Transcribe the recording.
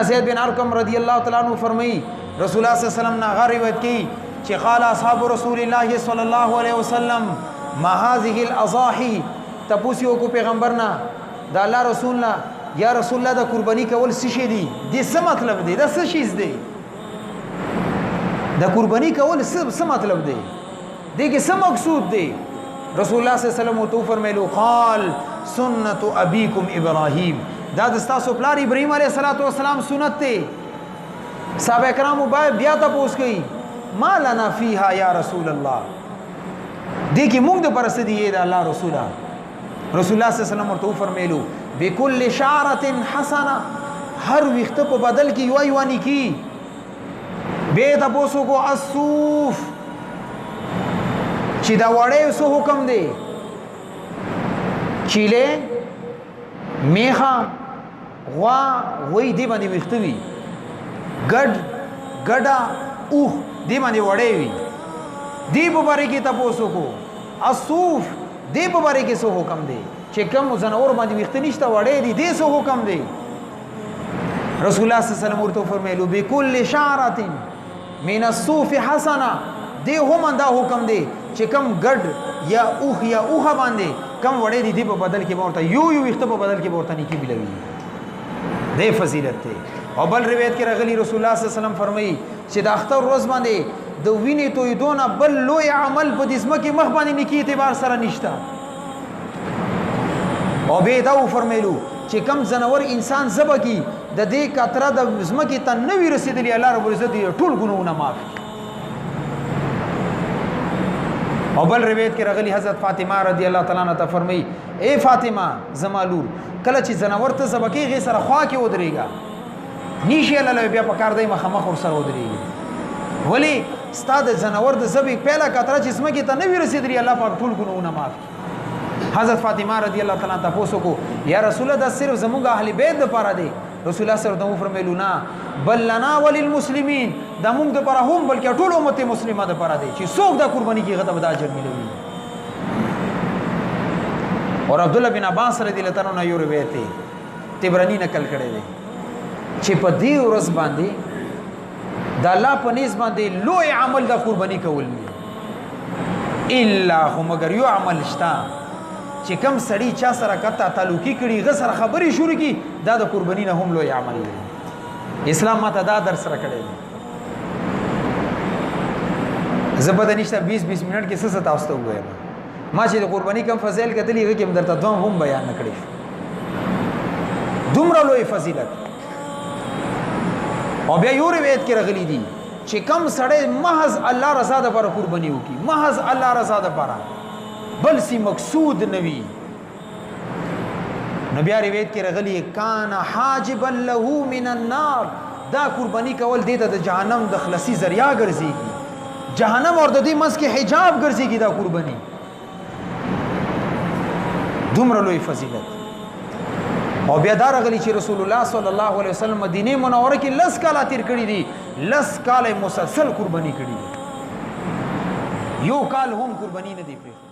زید بن ارقم رضی اللہ تعالیٰ عنہ فرمائی رسول اللہ صلی اللہ علیہ وسلم نے روایت کی کہ قال اصحاب رسول اللہ صلی اللہ علیہ وسلم ما هذه الاضاحی تپوسیو کو پیغمبرنا دا اللہ رسولنا یا رسول اللہ دا قربانی کول سشی دی دی څه مطلب دی دا څه شیز دی دا قربانی کول څه مطلب دی دی کې څه مقصود دی رسول الله صلی الله علیه وسلم تو فرمایلو قال سنت ابیکم ابراهیم دا د تاسو پلار ابراهیم علیه السلام سنت ته صحابه کرامو بیا تاسو کوي ما لنا فیها یا رسول الله دې کې موږ د پرسته دی دا الله رسول الله صلی الله علیه وسلم ورته فرمایلو بكل شعره حسنه هر وخت په بدل کې یو یو نیکی به تاسو کو الصوف چې دا وړې سو حکم دی چیله میخه غوا وې دی باندې وختوي ګډا اوه دی باندې وړې وي دی په باره کې تاسو کو اصوف دی په باره کې سو حکم دی چې کوم زنور باندې وخت نشته وړې دی دی سو حکم دی رسول الله صلی الله علیه وسلم ورته فرمایلو بكل شعره من الصوف حسنه دی هم دا حکم دی چې کوم ګډ یا اوه باندې کم وړې دي په بدل کې ورته یو وخت په بدل کې ورته نیکی ملوي دې فضیلت ته او بل روایت کې راغلی رسول الله صلی الله علیه وسلم فرمایي چې د اختر ورځ باندې د وینې تویدونه بل لوی عمل په دې سمکه مخ باندې نیکی اعتبار سره نشته او به دا فرمایلو چې کم زنور انسان زبا کی د دې کتره د سمکه ته نوې رسیدلی الله رب العزت ټول ګناونه معاف او بل روایت کې راغلی حضرت فاطمه رضی الله تعالی عنها فرمایي اے فاطمه زمالور کله چې زناور ته سبقې غي سره خوا کې ودرېګا نيشه لاله بیا په کار دی مخامخ ور سره ودرېږي ولی ستاد زناور د زبې پهلا کتره چې اسمه کې ته نوې رسیدلی الله پاک ټول ګناونه معاف حضرت فاطمه رضی الله تعالی عنها تاسو کو یا رسول الله دا صرف زموږ اهل بیت لپاره دی رسول الله صلی الله علیه وسلم فرمایلو نا بل لنا وللمسلمین دا موږ د لپاره هم بلکې ټول امت مسلمه د لپاره دی چې څوک دا قرباني کې غته بد اجر ملوي اور عبد الله بن عباس رضی الله تعالی عنہ یو روایت دی تبرانی نقل کړی دی چې په دې ورځ باندې د الله په نس باندې لوی عمل د قرباني کول دی الا هم مگر یو عمل شتا چې کم سړی چا سره کته تعلقي کړي غ سره خبري شروع کی دا د قرباني نه هم لوی عمل دی اسلام ماته دا درس را کړی دی زبد نشته 20 منټ کې څه تاسو ته وایم ما چې د قرباني کم فضیل کتلی هغه کې درته دوم هم بیان نکړی دومره لوی فضیلت او بیا یو روایت کې راغلی دی چې کم سړی محض الله رضا د پر قرباني وکي محض الله رضا د پر بل سی مقصود نوی نبی روایت کې راغلی کان حاجبا له من النار دا قرباني کول دیته د جهنم د خلاصي ذریعہ ګرځيږي جهنم اور د دې مس کې حجاب ګرځيږي دا قرباني دومره لوی فضیلت او بیا دا راغلی چې رسول الله صلی الله علیه وسلم مدینه منوره کې لس کاله تیر کړی دي لس کاله مسلسل قرباني کړی دي یو کال هم قرباني نه دی پرې